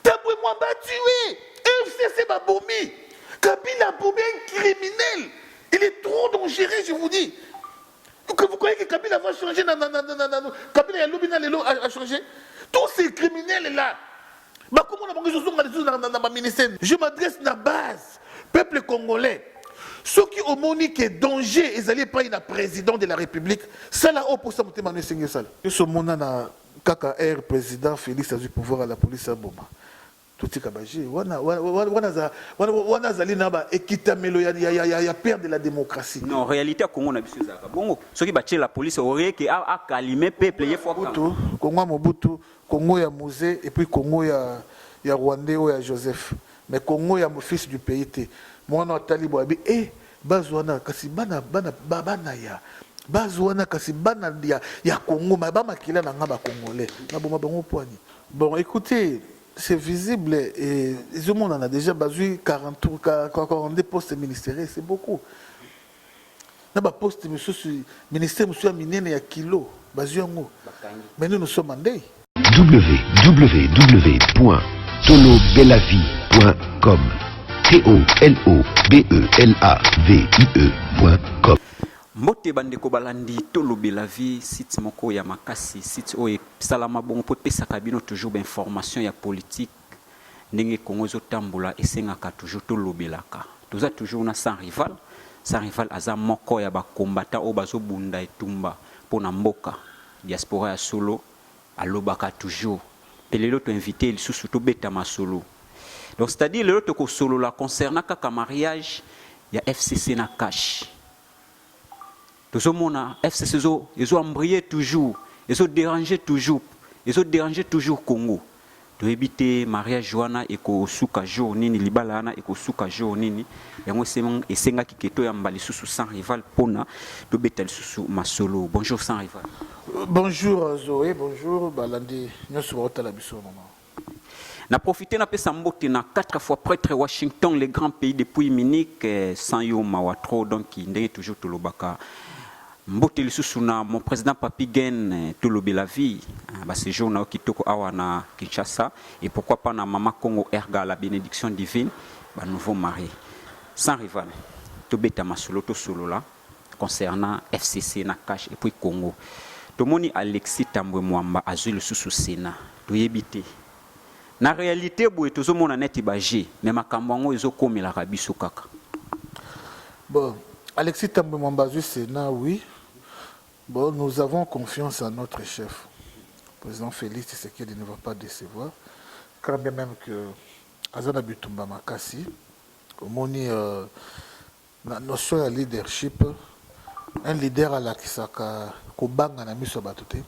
Taboué Mwamba tué. FCC m'a bombé. Kabila a bombé un criminel. Il est trop dangereux, je vous dis. Que vous croyez que Kabila va changer? Kabila a changé. Tous ces criminels-là. Je m'adresse à la base. Peuple congolais. Ceux qui ont monique danger, ils n'allaient pas être président de la République. Ça là, pour ça, je me suis dit ça. Je suis mon KKR président Félix a du pouvoir à la police à Boma. Tout est kabagé. Wana zali naba ekitamelo ya perte de la démocratie. Non, en réalité Congo na biso zaka. Bongo, ceux qui battent la police aurait que a calmer peuple il faut Congo Mobutu, Congo ya Musée et puis Congo ya Rwandais ou ya Joseph. Mais Congo ya mon fils du pays té. Moi na talibo abi bazwana kasi bana ya. Bazwana kasi bana ya Congo ma ba makila na ngaba congolais. Na boma bango poani. Bon, écoutez, c'est visible et tout le monde en a déjà basé 42 postes ministériels, c'est beaucoup. Dans le poste ministère, monsieur Aminene, il y a kilo, mais nous sommes en deuil. www.tolobelavie.com TOLOBELAVIE.com Mbote bandeko balandi Tolobelavie site moko ya makasi site oye salama bon po pesa kabino toujours information ya politique ndenge Congo zo tambola esengaka toujours tolobelaka toza toujours na sans rival aza moko ya ba combattant o bazo bunda etumba pona mboka diaspora ya solo alobaka toujours pelelo to invité il sous to beta masolo donc c'est-à-dire le to ko solo la concernant kaka mariage ya FCC na cash. Tout ce monde FCC ils ont embrayé toujours, ils ont dérangé toujours Congo. To éviter mariage joana et ko suka jour nini libalana et ko suka jour nini yango esenga kiketo ya mbali susu sans rival pona to betel susu masolo. Bonjour sans rival. Bonjour Zoé, bonjour Balandi. Nyoso ba la biso maman. Na profité na pesa mbote na 4 fois prêtre Washington les grands pays depuis Munich sans yo mawatro donc ndenge toujours tolobaka. Mbote lisusu na mon président Papi Gen Tolobelavie ba séjour na kitoko awa na Kinshasa et pourquoi pas na maman Congo Erga la bénédiction divine ba nouveau marié sans rival to beta masolo to solo là concernant FCC na cash et puis Congo to moni Alexis Tambwe Mwamba azui lisusu Sénat to yebité na réalité boye to zo mona neti baje mais makambo ngo ezo komela kabiso kaka. Bon, Alexis Tambwe Mwamba azui Sénat oui. Bon, nous avons confiance en notre chef. Le président Félix Tshisekedi ne va pas décevoir. Quand bien même que Azana Bitumba Makassi, comme on dit, la notion de leadership, un leader à la kisaka kobanga na miso batute,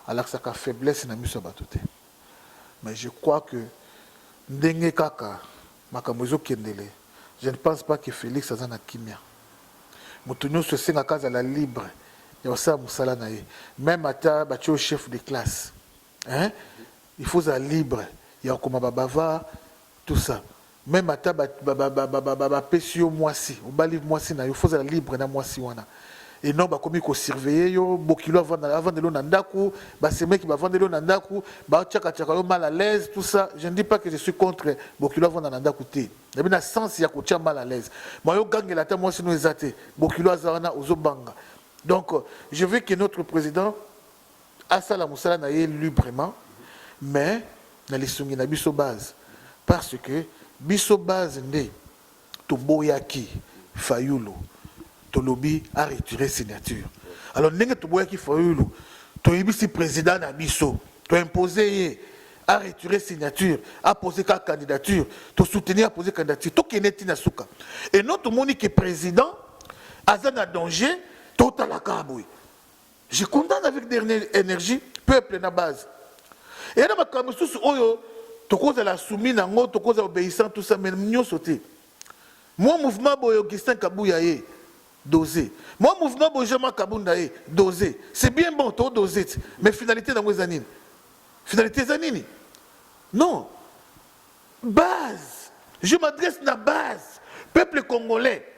à la kisaka faiblesse na miso batute. Mais je crois que ndenge kaka makamozo kendele, je ne pense pas que Félix Azana kimia. Mutunyo se senga kaza la libre. Même à au chef de classe, hein? Il faut être libre. Il y a comme bava tout ça. Même à pesio moisi, on va livre moisi na il faut être libre na moisi wana. Et non ba comme ko surveiller yo bokilo avant de l'onandaku, ba c'est mec qui va vendre l'onandaku, ba tchaka tchaka mal à l'aise tout ça. Je ne dis pas que je suis contre bokilo avant l'onandaku té. Mais na sens il y a ko tcha mal à l'aise. Moi yo gangela ta moisi no ezate, bokilo azana ozobanga. Donc, je veux que notre président, Assala Moussala, n'a librement, mais dans les songi na biso base. Parce que biso base ne Toboyaki Fayulu, Tolobi a retiré signature. Alors, n'est-ce Toboyaki Fayulu, Toyibisi président na biso, to imposer a retiré signature, a posé sa candidature, to soutenir a posé candidature, to keneti na souka. Et notre monique président, Azana danger. Total à Kaboui. Je condamne avec dernière énergie, peuple na base. Et là, comme tout ce oyo, to cause la soumise nango, to cause obéissant, tout ça, mais nous sauté. Moi, mouvement boyo Augustin Kabouya dosé. Moi, mouvement boyo Jama Kabunda dosé. C'est bien bon, to dosé. Mais finalité dans les années. Finalité zanini. Non. Base. Je m'adresse à la base. Peuple congolais.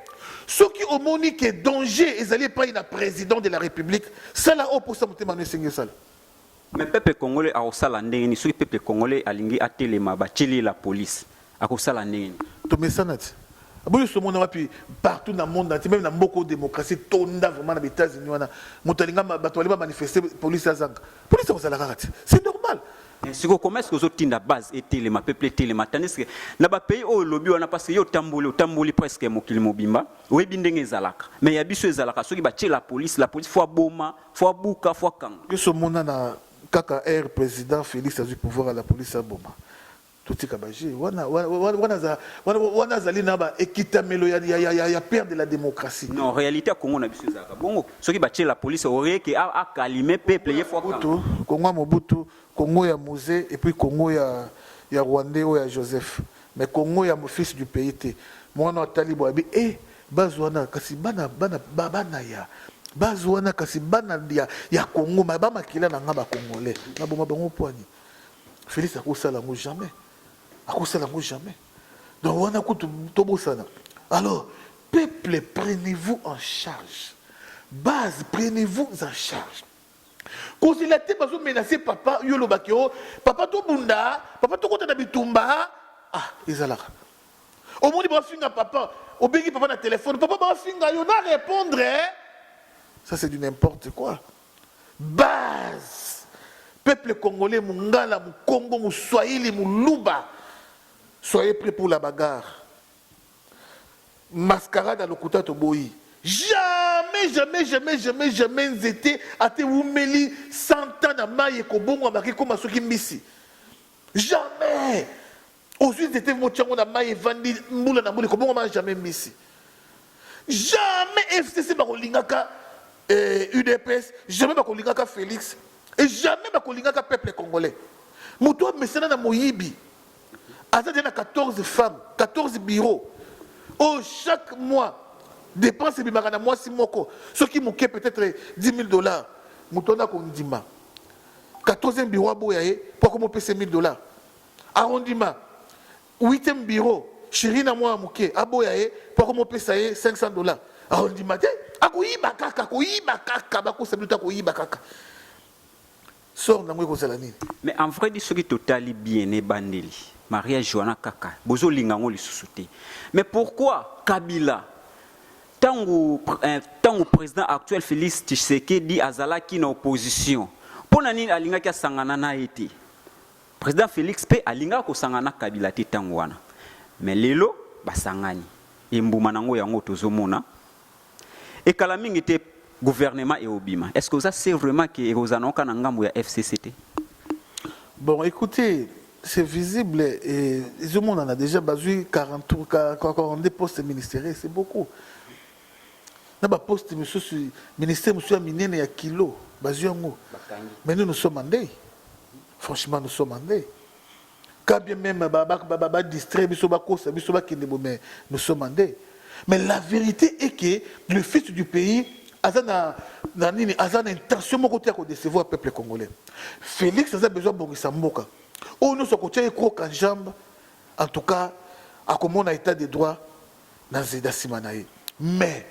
Ceux qui ont monique danger, ils n'allaient pas être président de la République. Ça là, pour ça, Mais peuple congolais a osala ndenge ni peuple congolais alingi atelema bacheli la police akosala ndenge ni to mesanati aboyo so mona wapi partout dans le monde entier même dans beaucoup de démocratie tonda vraiment dans les États-Unis wana motalinga bato bali ba manifester police azanga police osala kati c'est normal. Si vous commencez à tinda base et téléma peuple téléma tandis que na ba pays au lobby on a passé yo tamboli presque mokili mobimba we bindenge zalaka mais ya biso ezalaka soki ba la police faut boma faut buka faut kanga que ce monde na kaka air président Félix a du pouvoir à la police à boma tout kabaji wana zali na ba ekitamelo ya père de la démocratie. Non réalité Congo na biso ezalaka bongo soki ba la police aurait que a calmer peuple ye faut kanga Congo Mobutu Congo ya Mosé et puis Congo ya Rwandais ou ya Joseph mais Congo ya mon fils du pays te moi na talibo abi bazwana kasi bana ya bazwana kasi bana ya Congo ma ba makila na ngaba congolais na boma bango poani Félix akosala ngo jamais donc wana ko to bosana alors peuple prenez-vous en charge base prenez-vous en charge. Quand il a été menacé papa yolo bakio papa to bunda papa to kota na bitumba ezalaka au monde ba finga papa au bengi papa na téléphone papa ba finga yo na répondre ça c'est du n'importe quoi. Base peuple congolais mungala mu Congo mu Swahili mu Luba soyez prêts pour la bagarre. Mascarade à l'okuta to boyi. Jamais été à te oumeli 100 ans na maye ko bongo marqué comme soki mbisi. Jamais. Ensuite c'était motiango na maye vandi mbula na mbuli ko bongo jamais mbisi. Jamais FCC ba kolingaka UDPS, jamais ba kolingaka Félix et jamais ba kolingaka peuple congolais. Muto mesena na moyibi. Ata na 14 femmes, 14 bureaux. Oh chaque mois dépense bimaka na mwasi moko soki moke peut-être $10,000 mutona ko ndima 14e bureau boyaye pour ko pese $1,000 arrondiment 8e bureau chéri na mwa moke aboyaye pour ko pesa ye $500 arrondiment te akoyiba kaka bako sebuta koyiba kaka sort na ngwe ko zala nini. Mais en vrai dit soki totali bien e bandeli Maria Joana kaka bozo lingango lisusu te. Mais pourquoi Kabila tango président actuel Félix Tshisekedi azalaki na opposition pona nini alingaki asangana na été président Félix pe alinga ko sangana Kabila te tango wana mais lelo basangani embuma nango yango tozomona et kala mingi te gouvernement et obima est-ce que ça c'est vraiment que ezanoka na ngambo ya FCCT? Bon écoutez c'est visible et tout le monde en a déjà basé 42 postes ministériels c'est beaucoup. Na ba poste monsieur ministère monsieur minene ya kilo baziango mais nous sommes en deuil franchement nous sommes en deuil quand bien même ba distrait biso ba kosa biso ba kende mais nous sommes en deuil mais la vérité est que le fils du pays azana nini azana intention moko te ko décevoir le peuple congolais. Félix a besoin bongisa mboka oh nous so ko tie ko kan jambe en tout cas à comment on a état de droit dans zeda simanaï mais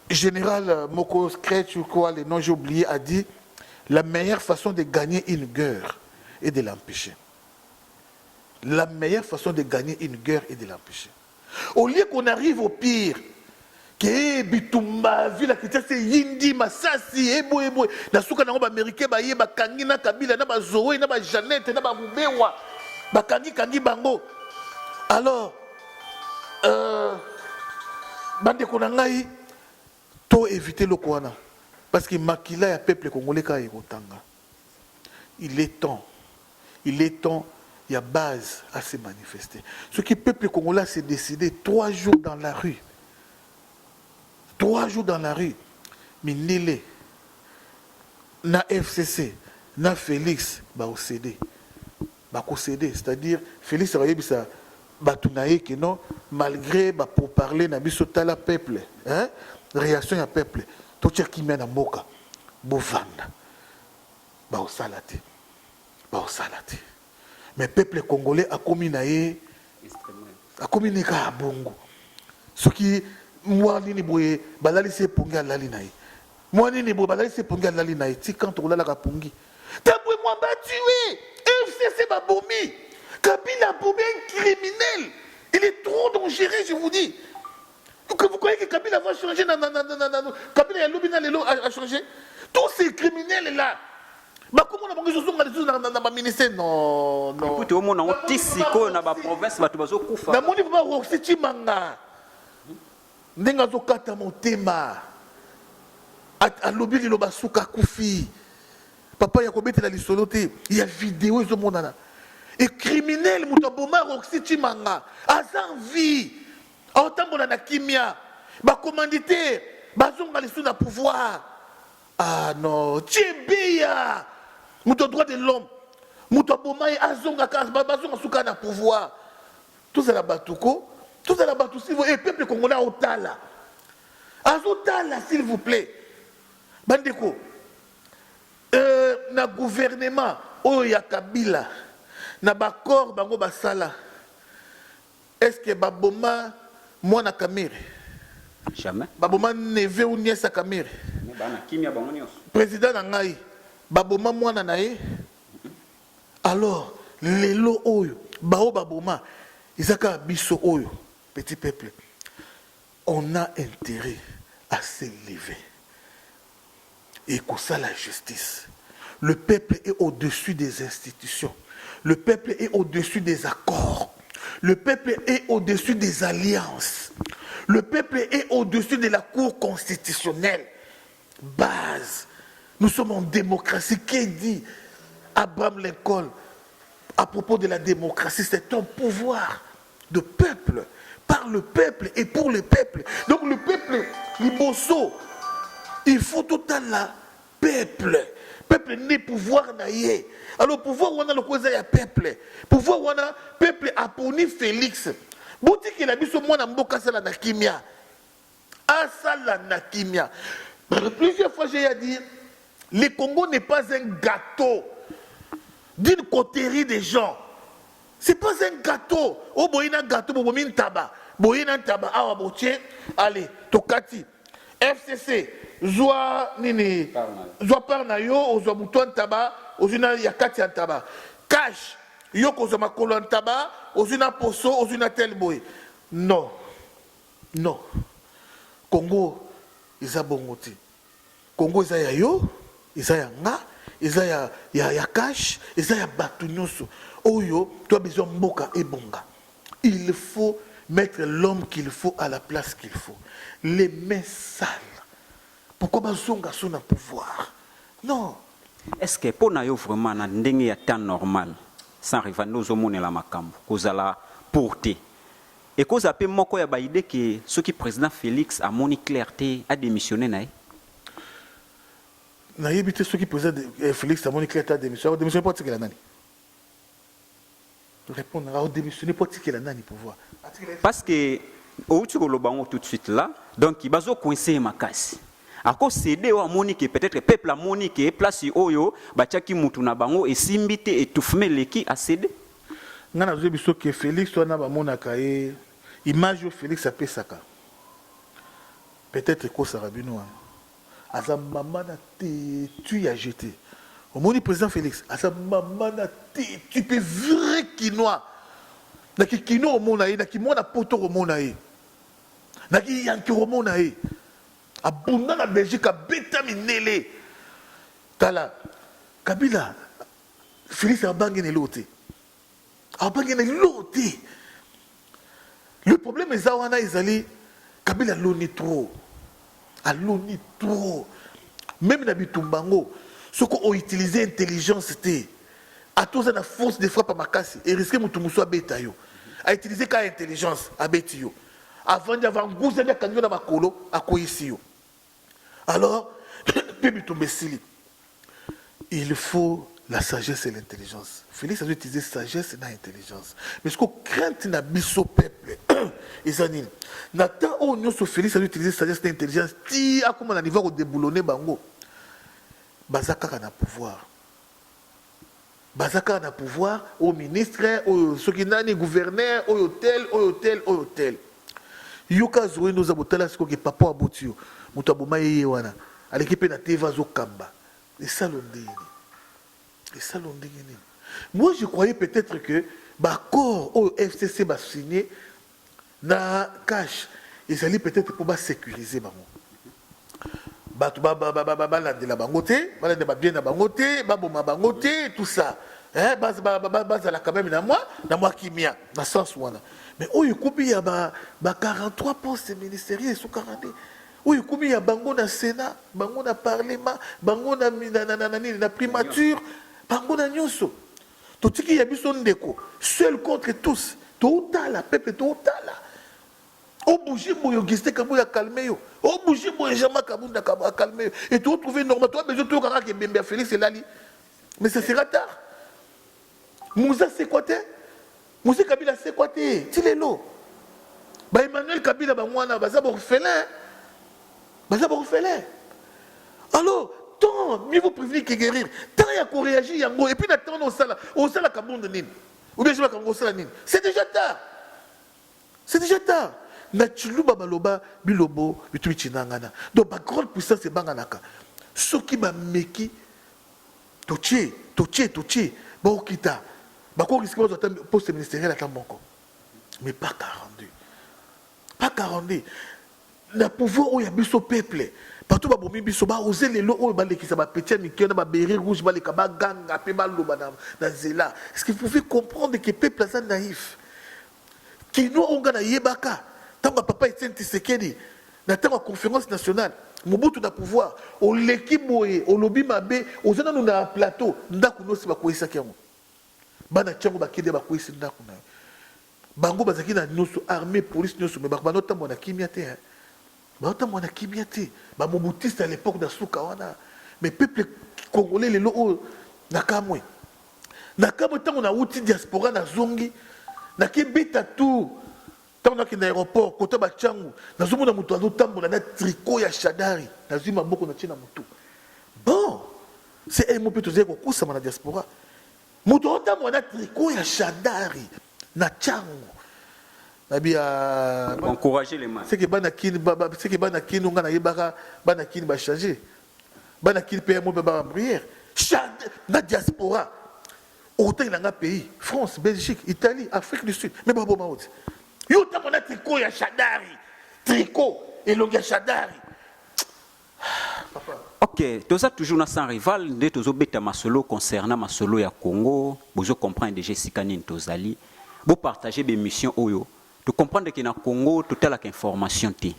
Général Moko Scratch ou quoi, les noms j'ai oublié, a dit la meilleure façon de gagner une guerre est de l'empêcher. La meilleure façon de gagner une guerre est de l'empêcher. Au lieu qu'on arrive au pire, que Bitumba, Villa c'est Yindi, Masasi, Ebo, na souka na américain, ba kangi na Kabila, na ba Zoé, na ba Jeannette, na ba Mubewa, ba kangi bango. Alors, bande konangai, to éviter le Kouana. Parce que Makila et le peuple congolais ka erotanga. Il est temps, il y a base à se manifester. Ce que le peuple congolais s'est décidé 3 jours dans la rue. 3 jours dans la rue. Minile, na FCC, na Félix, ba cédé. C'est-à-dire, Félix a dit ça. Batunaye que non, malgré pour parler na biso tala peuple, hein? Réaction ya peuple to tcher ki mena moka bovanda ba osalate mais peuple congolais a commis naé a commis ka bongo ce qui moi nini boye balali se ponga lali naé Moi, je ne sais pas si c'est la ligne quand on a la Kapungi. Taboué, moi, tué. FCC m'a bombé. Kabila a bombé un criminel. Il est trop dangereux, je vous dis. Que vous croyez que Kabila va changer? Kabila a changé. Tous ces criminels-là. Comment on a dans le ministère? Non. Écoutez, au monde, on tissiko dans la province, on va koufa. Na moni va roxi chimanga. Ndenga zo kata motema. A lobi li loba suka kufi. Papa ya kobetela lisolo te. Il y a vidéo zo monana. Et criminel mutaboma roxi chimanga. Azan vie. Autambola na kimia. Ba commanditaire, bazonga les sous na pouvoir. Ah non, Tchébia. Mouto droit de l'homme. Mouto bomaye azonga kas bazonga suka na pouvoir. Tout ça la batuko, tout ça la batou s'il vous plaît, peuple congolais otala. Azotala s'il vous plaît. Bandeko. Na gouvernement o ya Kabila na bakor bango basala. Est-ce que baboma moi na Kamere? Jamais. Baboma neve ou nièce à Kamere. Président Nangaï, baboma moi na nae. Alors, lelo oyo, bao baboma, isaka biso oyo, petit peuple. On a intérêt à s'élever. Et que ça la justice. Le peuple est au-dessus des institutions. Le peuple est au-dessus des accords. Le peuple est au-dessus des alliances. Le peuple est au-dessus de la Cour constitutionnelle. Base. Nous sommes en démocratie. Qu'est dit Abraham Lincoln à propos de la démocratie? C'est un pouvoir de peuple, par le peuple et pour le peuple. Donc le peuple, Liboso, il faut tout à la peuple. Peuple n'est pouvoir naïe. Alors pouvoir on a le cause ya peuple. Pouvoir on a peuple Aponi Félix. Boutique il a mis ce monde en boka sala na kimia. Asala na kimia. Plusieurs fois j'ai dit le Congo n'est pas un gâteau d'une coterie des gens. C'est pas un gâteau. Oh boyina gâteau bobomin taba. Boyina taba awa botie. Allez, tokati. FCC Zoa nini Zoa parna yo ozo muton taba ozina yakati ya taba. Cash yo kozo makolo taba ozina poso ozina tel boy. Non. Non. Congo isa bongoti. Congo isa ya yo, isa ya nga, isa ya cash, isa ya batu nyonso. Oyo tu as besoin mboka et bonga. Il faut mettre l'homme qu'il faut à la place qu'il faut. Les mains sales. Pourquoi bazonga son pouvoir? Non. Est-ce que pour nous vraiment na ndenge ya temps normal sans rivando zo monela makambo kozala porter et cause appel moko ya ba idée que ce qui président Félix a moni clarté a démissionné naé na yebité ce qui président Félix a moni clarté a démissionné pas tikela nani répondre à démissionner pas tikela nani pouvoir parce que au tu lo bango tout de suite là donc il bazo coincer makasi. À cause cédé au monique peut-être peuple a monique place oyo bachaki mutu na bango et simbite et toufme leki a cédé. Ngana zo biso que Félix tona ba monaka e image Félix apesaka. Peut-être ko sarabino asa mama na te tu as jeté. Au moni président Félix asa mama na te tu peux vrai quinoa. Na ki kino mona e na ki mona poto mona e. Na ki yanki mona e. Abunda na Belgique a beta minele. Tala Kabila Félix a bangé l'autre. A bangé l'autre. Le problème est zawana izali Kabila loni trop. A loni trop. Même na bitumbango ce qu'on a utilisé intelligence té. A tous la force de frappe à makasi et risquer mutumuso a beta yo. A utilisé ka intelligence a beti yo. Avant d'avoir ngouza ya kanyo na makolo a koisi yo. Alors, il faut la sagesse et l'intelligence. Félix a utilisé sagesse et intelligence. Mais ce qu'on craint n'a biso peuple, Isanine. Nathan au nous sur Félix a utilisé sagesse et intelligence. Ti a comme on arrive au déboulonner bango. Bazaka na pouvoir. Bazaka na pouvoir au ministre, au sokinani gouverneur, au hôtel, au hôtel, au hôtel. Yoka zoé nous abotala ce que papa abotio. Mutaboma yeye wana l'équipe na TV zo kamba et ça l'ondini moi je croyais peut-être que l'accord au FCC va signer na cash et ça allait peut-être pour sécuriser bango bato balandela bango te balandela bien na bango te baboma bango te tout ça bazala quand même na moi kimia na sens wana mais oyo kubi ya ba 43 postes ministériels sous 40 oyo kubi ya bango na Sénat bango na parlement bango na primature bango na nyonso totiki ya biso ndeko seul contre tous totala peuple totala au bouger boyo giste kabo ya calmer yo au bouger boyo jama kabo na kabo calmer et tu trouver normal toi besoin to kaka ke Bemba Félix Elali mais ça sera tard Moussa c'est quoi te Moussa Kabila c'est quoi te tilelo ba Emmanuel Kabila ba mwana baza ba orphelin alors tant mieux vous prévenir que guérir tant il y a qu'on réagit yango et puis d'attendre au sala kabonde nini ou bien je vais comme ça nini c'est déjà tard na chiluba baloba bilobo bituichi nangana donc ba grande puissance c'est banganaka soki ba meki toche ba okita ba ko risque de poste ministériel à Tambonko mais pas 42 na pouvoir où il y a biso peuple partout ba bomi biso ba oser les lots ba lekisa ba petit miki na ba béret rouge ba leka ba ganga pe ba loba na zela est-ce que vous pouvez comprendre que peuple est naïf qui nous on gana yebaka tant papa Etienne Tshisekedi na tant conférence nationale Mobutu na pouvoir au leki boye au lobby mabe aux zana na plateau ndako no se ba koisa kiamo bana tchango ba kide ba koisa ndako na bango bazaki na nyonso armée police nyonso mais ba nota mona kimia te nota mona kimia te ba mobutiste à l'époque de Souka wana mais peuple congolais les lo na kamwe tango na uti diaspora na zongi na kibeta tout tant na aéroport côté ba tchangu na zomo na mutu azotambola na tricot ya Shadari na zima moko na tina mutu bon c'est un mot peut dire ko kusa na diaspora mutu otambola na tricot ya Shadari na tchangu na bia encourager les mains c'est que banakini nga na yebaka banakini ba changer banakini pe mo ba prière na diaspora autant il a un pays France Belgique Italie Afrique du Sud mais ba bon maout yo ta mona tricot ya Shadari tricot et longue Shadari ok tout ça toujours na sans rival de tozo beta masolo concernant masolo ya Congo bozo comprendre déjà sikani tozali bo partager des missions oyo tu comprendre que na Congo tout la information té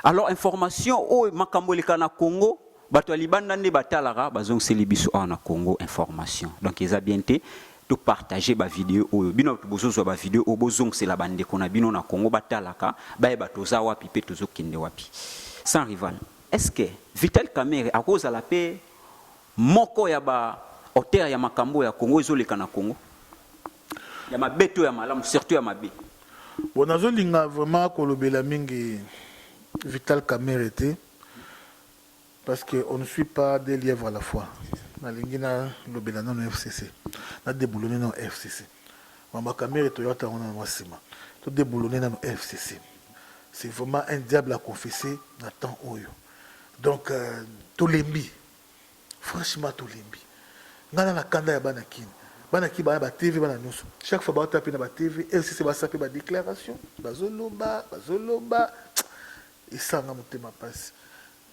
alors information oyo makambo leka na Congo bato libanda ne batalara bazong selibiso na Congo information donc ils a bien té to partager ba vidéo oyo bino bozozo ba vidéo obozong c'est la bande qu'on a bino na Congo batalaka ba batoza wapi pe tozo kinde wapi sans rival est-ce que Vital Kamerhe à cause à la paix moko ya ba hauteur ya makambo ya Congo ezoleka na Congo ya mabeto ya malamu surtout ya mabe bon nazolinga vraiment kolobela mingi Vital Kamerhe était parce que on ne suit pas des lièvres à la fois na lingina lobela non FCC na déboulonner non FCC Mama Kamerhe Toyota on a wasima to déboulonner non FCC c'est vraiment un diable à confesser na temps oyo donc tolembi franchement tolembi ngana na kanda ya banaki ba TV bana nyonso chaque fois ba taper na ba TV FCC ba saper ba déclaration bazoloba et ça nga motema passe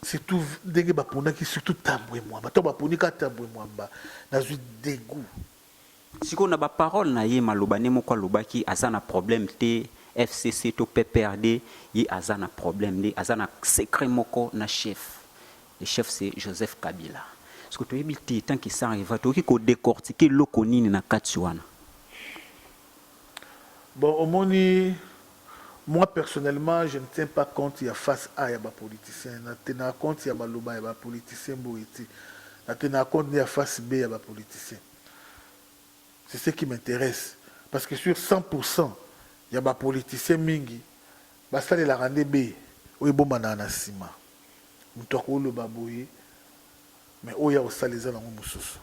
c'est tout ndenge ba ponaki surtout tambwe moi bato ba ponika tambwe moi ba na zu dégoût siko na ba parole na ye maloba ne moko lobaki azana problème te FCC to PPRD yi azana problème de azana secret moko na chef le chef c'est Joseph Kabila ce que tu es tant qu'il s'arrive to ki ko décortiquer loko nini na katiwana bon au moni moi personnellement je ne tiens pas compte il y a face A il y a ba politicien na tenir compte il y a ba loba il y a ba politicien boiti na tenir compte il y a face B il y a ba politicien c'est ce qui m'intéresse parce que sur 100% il y a ba politicien mingi ba sale la rande B o ebomba na sima muto ko lo baboye mais o ya osaliza na mususu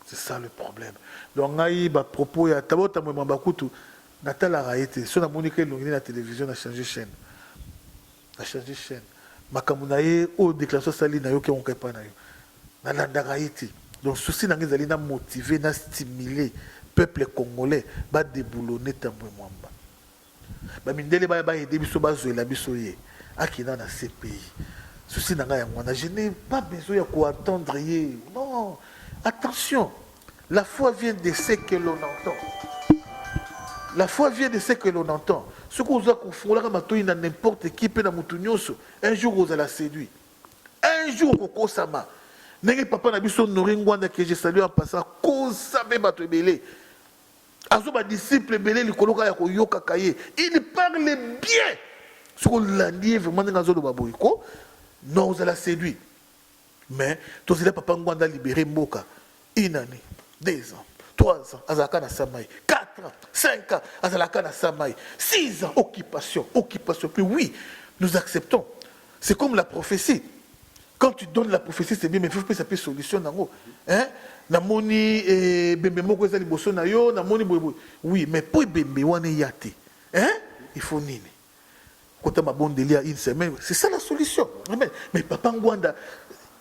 c'est ça le problème donc ngai ba propos ya tabota mo bakutu natala raité so na monika longi na télévision na changer chaîne makambo na ye o déclaration sali na yo ke on kepa na yo na landaka iti donc souci na ngezali na motiver na stimuler peuple congolais ba déboulonner tambo mwamba ba mindele ba aider biso ba zoela biso ye akina na CPI souci na nga ya mwana je n'ai pas besoin ya ko attendre ye non attention la foi vient de ce que l'on entend. La foi vient de ce que l'on entend. Ce qu'on a confondé avec n'importe qui peut na mutunyoso. Un jour vous allez séduire. Un jour koko sama. N'est papa na biso noringwanda que je salue en passant ko sabe bato belé. Azo ba disciple belé likoloka ya ko yoka kaye. Il parle bien. Ce qu'on l'a dit vraiment dans zo do baboyiko. Non vous allez séduire. Mais tous les papa ngwanda libérer mboka. Une année, 2 ans, 3 ans, Azalaka na Samaï, 4 ans, 5 ans, Azalaka na Samaï, 6 ans, occupation. Puis oui, nous acceptons. C'est comme la prophétie. Quand tu donnes la prophétie, c'est bien, mais il faut que ça puisse solution. Hein? Namoni bembe moko ezali boso na yo, namoni boy. Oui, mais pour bembe wane yate. Hein? Il faut nini. Quand tu as bon délire une semaine, c'est ça la solution. Mais papa Ngwanda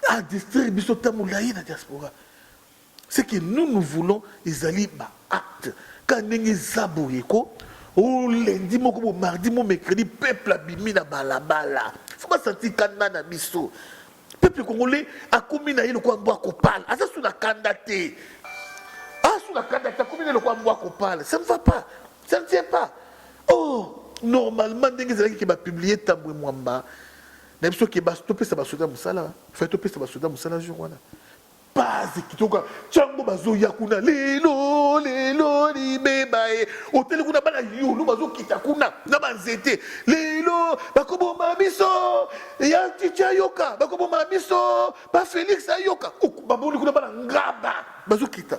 a distraire biso tamulaï na diaspora. C'est que nous voulons les alliés actes. Quand nous avons lundi, mardi, mercredi, peuple abimi na balabala. Faut pas sentir kanda na biso. Peuple congolais a commis na yelo kwa mboa kopal. Asa sous la candidaté. Ah sous la candidaté, a commis na yelo kwa mboa kopal. Ça ne va pas. Ça ne tient pas. Oh, normalement, dengue zaki qui va publier tambwe mwamba. Na biso qui va stopper ça va souda musala. Fait stopper ça va souda musala jour wana. Pas ekitoka chango bazo yakuna lelo libebae hotel kuna bana yulu bazo kitakuna na banzete lelo bakoboma biso ya ticha yoka bakoboma biso ba Félix ayoka babuli kuna bana ngaba bazo kita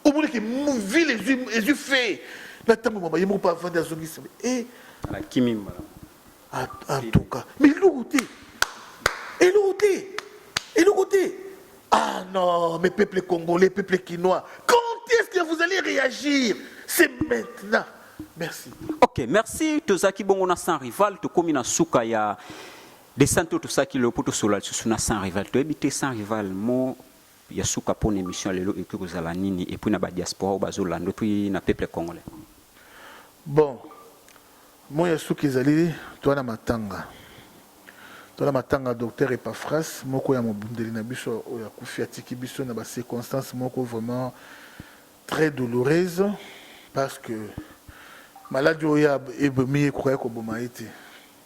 omuli ke ville les yeux fait na tambo mama yemo pas vendre azongisi et la kimimba en tout cas mais et le côté ah non, mes peuples congolais, peuples quinois, quand est-ce que vous allez réagir? C'est maintenant. Merci. Ok, merci. Tozaki Bongona sans rival, tu comme na souka ya descente tout ça qui le poto solal sur na sans rival. Tu habité sans rival, mo ya souka pour une émission lelo et que vous allez nini et puis na ba diaspora ou bazolando puis na peuple congolais. Bon, moi ya souka ezali toi na matanga. Dans la matanga docteur Epaphras moko ya mobundeli na biso ya kufiatiki biso na ba circonstances moko vraiment très douloureuse parce que maladie oya ebomi ko boma ete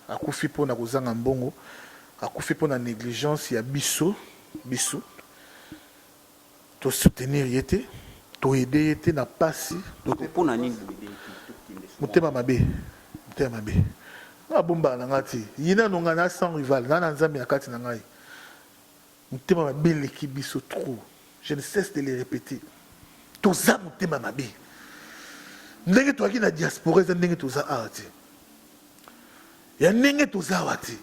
akufi pona kozanga mbongo akufi pona négligence ya biso to soutenir yete to aider yete na pasi pona nini mutema mabe na bomba na ngati yina nonga na sans rival na nzambe ya kati na ngai mutema mabe leki biso trop je ne cesse de les répéter toza mutema mabe ndenge toaki na diaspora eza ndenge toza ati ya ndenge toza wati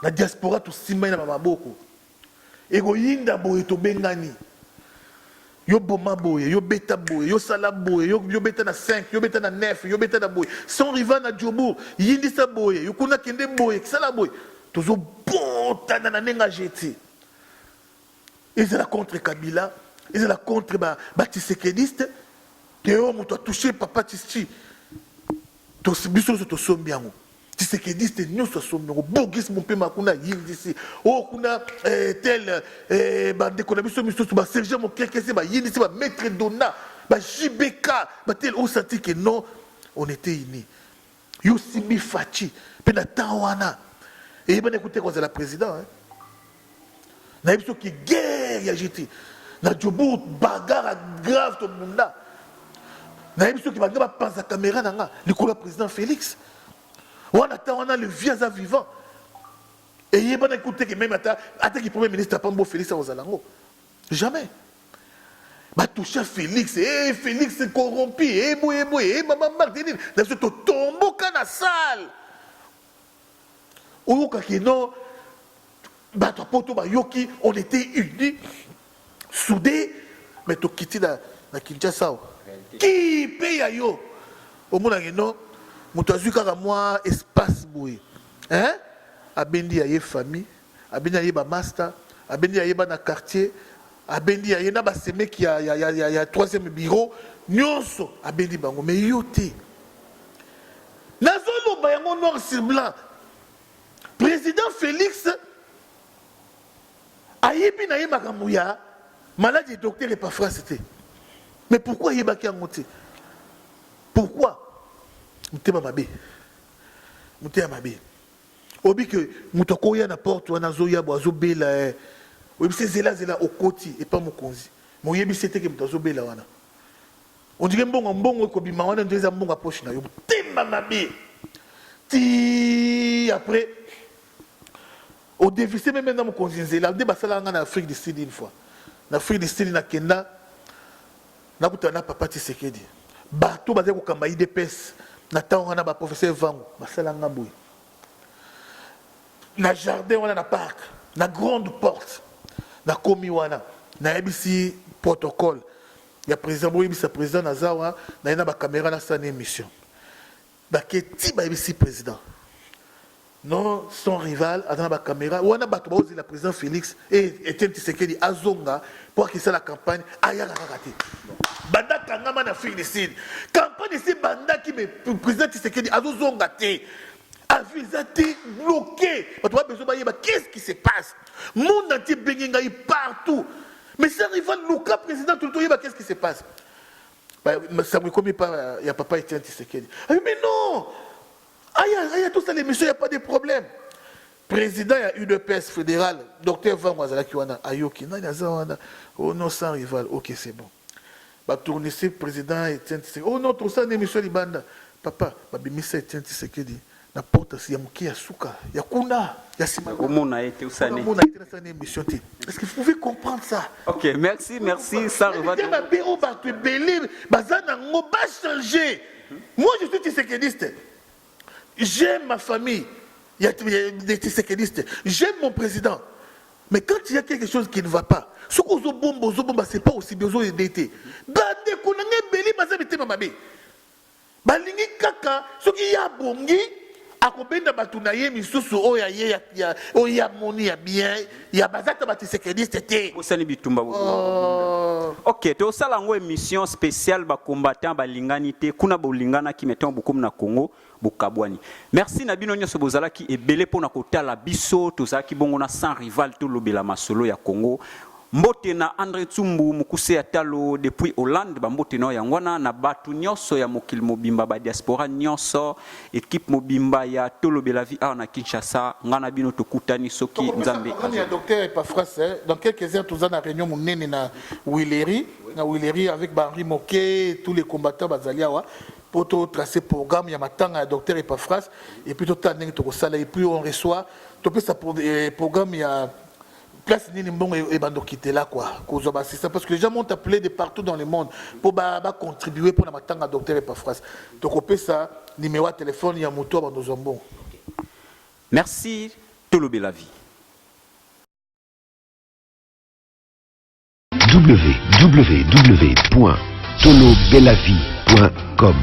na diaspora tosimbai na maboko egoyinda boye tobengani yo boma boye, yo beta boye, yo sala boye, yo beta na 5, yo beta na 9, yo beta na boye. Son rival na Djobour, yindi sa boye, yo kuna kende boye, sala boye. Tozo bota na nenga jeti. Ils sont contre Kabila, ils sont contre Batisekediste. Que yo muto a touché papa Tisti. To biso to sombiango. Tisekediste nyoso sombiango. Bogis mon pe makuna yindi si. Oh kuna tel bande kona biso miso ba Serge mon keke se ba yindi si ba maître Donna, ba JBK, ba tel on senti que non, on était unis. Yo Simi Fachi, pe na tawana. Et ben écoutez quoi c'est la président hein. Na biso ki guerre ya jiti. Na Djobour bagarre grave to munda. Na biso ki banga ba pensa caméra nanga, le président Félix. On attend le vieux vivant. Et il n'y a pas d'écouter que même attends que le Premier ministre n'a pas Félix à Ozalango. Jamais. Bah toucher Félix, Félix est corrompu, maman Martine, dans ce tombeau dans la salle. Ou non, bah toi poto bah yoki, on était unis, soudés, mais tu quittes la Kinshasa. Qui paye à yo? Au moins non. Moutazu kaka moi espace boye hein abendi ya ye famille abendi ayeba master, abendi ayeba na quartier, abendi ayena ba seme qui ya troisième bureau, nyonso abendi bango mais yote. Nazolo ba yango noir sur blanc. Président Félix ayebi na yeba kamuya malade docteur et pas français. Mais pourquoi yeba ki angote? Pourquoi? Mutema mabe. Mutema mabe. Obi que mutoko ya na porte wana zoya boazo bela obi se zela au côté et pas mokonzi. Mo yebi c'était que mutazo bela wana. On dirait mbongo ko bima wana ndeza mbongo poche na yo. Mutema mabe. Ti après au déficit même dans mokonzi nzela de basala nga na Afrique du Sud une fois. Na Afrique du Sud na Kenya na kutana papa Tshisekedi. Bato baze ko kamba IDPS na tango na ba professeur Vango basala nga boy. Na jardin wana na parc na grande porte na komi wana na ABC protocole ya président boy bisa président na zawa na ina ba caméra na sa émission ba keti ba ABC président non son rival dans la caméra wana bato ba la président Félix et Etienne Tshisekedi azonga pour qu'il la campagne aya raté banda kangama na Afrique du Sud campagne ici banda qui me président Tshisekedi azonga té avisé bloqué. Qu'est-ce qui se passe? Mon entier benginga partout. Mais ça arrive à Luka président tout le temps. Qu'est-ce qui se passe? Ça me commet pas. Il y a papa Etienne Tshisekedi. Mais non. Aïe, tout ça les messieurs, il n'y a pas de problème. Président, il y a UDPS fédéral. Docteur Van Wazalakiwana Ayoki. Oh non, sans rival. Ok, c'est bon. Tourner président Etienne Tshisekedi. Oh non, tout ça les messieurs Libanda. Papa, Babimisa Etienne Tshisekedi. La porte si ya suka ya kuna ya sima omona été usane est-ce que vous pouvez comprendre ça? OK, merci ça va ma bureau ba te belé bazana ngo ba changer. Moi je suis tshisekidiste, j'aime ma famille, il y a des tshisekidistes, j'aime mon président, mais quand il y a quelque chose qui ne va pas ce qu'on zo bomba c'est pas aussi besoin d'aider bande kunanga belé bazabite mamabe balingi kaka soki ya bongi akobenda batuna ye misusu oya ye ya oya moni ya bien ya bazata batisekediste te osani bitumba OK to sala ngo émission spéciale ba combattant balingani te kuna bolingana ki mettons beaucoup na Congo bokabwani. Merci na bino nyoso bozalaki ebele pona kotala biso tozaki bongo na sans rival to lobela masolo ya Congo. Mbote na André Tsumbu mukuse ya talo depuis Hollande ba mbote na yangwana na batu nyonso ya mokili mobimba ba diaspora nyonso équipe mobimba ya tolo belavi na Kinshasa ngana bino tokutani soki nzambe ya docteur Epafras dans quelques heures tous na réunion munene na Willery avec Henri Moké tous les combattants bazaliawa pour tracer programme ya matanga ya docteur Epafras et puis tout ndenge to sala et puis on reçoit to peut ça programme ya place ni mbongo et bando quitter là quoi cause ba c'est ça parce que les gens m'ont appelé de partout dans le monde pour contribuer pour la matanga docteur Epafras donc on peut ça numéro de téléphone ya moto bando zombo. Merci Tolobe la vie. www.tolobelavie.com